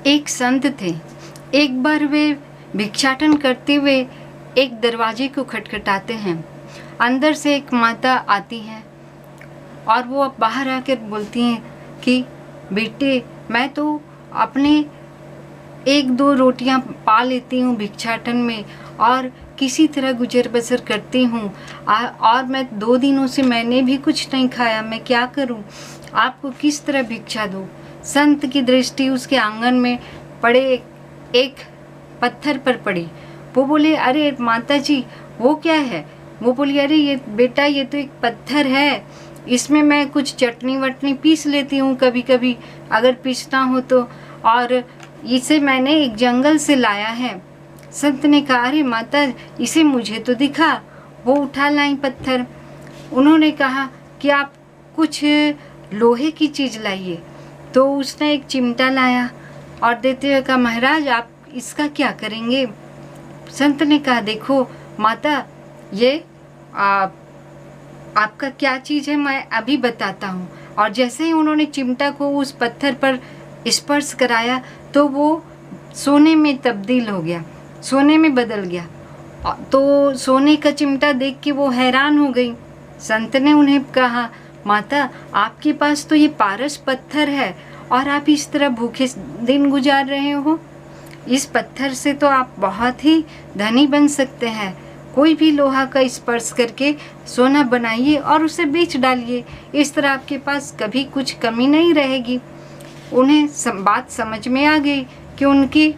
एक संत थे। एक बार वे भिक्षाटन करते हुए एक दरवाजे को खटखटाते हैं। अंदर से एक माता आती है और वो अब बाहर आकर बोलती हैं कि बेटे, मैं तो अपने 1-2 रोटियां पा लेती हूँ भिक्षाटन में और किसी तरह गुजर बसर करती हूँ, और मैं 2 दिनों से मैंने भी कुछ नहीं खाया, मैं क्या करूँ? आपको किस तरह भिक्षा दूँ? संत की दृष्टि उसके आंगन में पड़े एक पत्थर पर पड़ी। वो बोले, अरे माता जी, वो क्या है? वो बोली, अरे ये बेटा, ये तो एक पत्थर है, इसमें मैं कुछ चटनी वटनी पीस लेती हूँ कभी कभी, अगर पीसना हो तो, और इसे मैंने एक जंगल से लाया है। संत ने कहा, अरे माता, इसे मुझे तो दिखा। वो उठा लाई पत्थर। उन्होंने कहा कि आप कुछ लोहे की चीज़ लाइए। तो उसने एक चिमटा लाया और देते हुए कहा, महाराज आप इसका क्या करेंगे? संत ने कहा, देखो माता, ये आपका क्या चीज़ है मैं अभी बताता हूँ। और जैसे ही उन्होंने चिमटा को उस पत्थर पर स्पर्श कराया तो वो सोने में तब्दील हो गया, सोने में बदल गया। तो सोने का चिमटा देख के वो हैरान हो गई। संत ने उन्हें कहा, माता, आपके पास तो ये पारस पत्थर है और आप इस तरह भूखे दिन गुजार रहे हो। इस पत्थर से तो आप बहुत ही धनी बन सकते हैं। कोई भी लोहा का स्पर्श करके सोना बनाइए और उसे बेच डालिए। इस तरह आपके पास कभी कुछ कमी नहीं रहेगी। उन्हें बात समझ में आ गई कि उनकी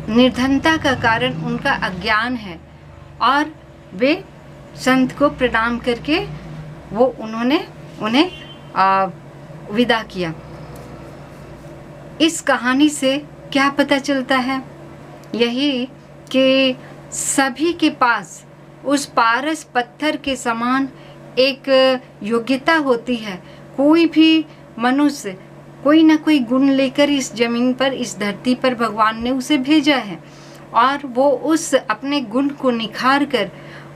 निर्धनता का कारण उनका अज्ञान है, और वे संत को प्रणाम करके उन्होंने उन्हें विदा किया। इस कहानी से क्या पता चलता है? यही कि सभी के पास उस पारस पत्थर के समान एक योग्यता होती है। कोई भी मनुष्य कोई ना कोई गुण लेकर इस जमीन पर, इस धरती पर भगवान ने उसे भेजा है, और वो उस अपने गुण को निखार कर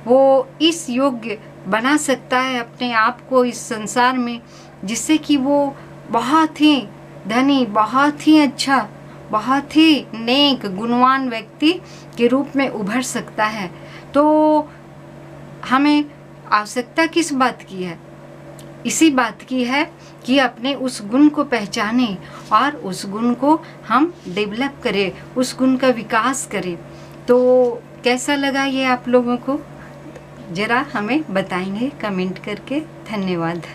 वो इस योग्य बना सकता है अपने आप को इस संसार में, जिससे कि वो बहुत ही धनी, बहुत ही अच्छा, बहुत ही नेक, गुणवान व्यक्ति के रूप में उभर सकता है। तो हमें आवश्यकता किस बात की है? इसी बात की है कि अपने उस गुण को पहचानें और उस गुण को हम डेवलप करें, उस गुण का विकास करें। तो कैसा लगा ये आप लोगों को? ज़रा हमें बताएंगे कमेंट करके। धन्यवाद।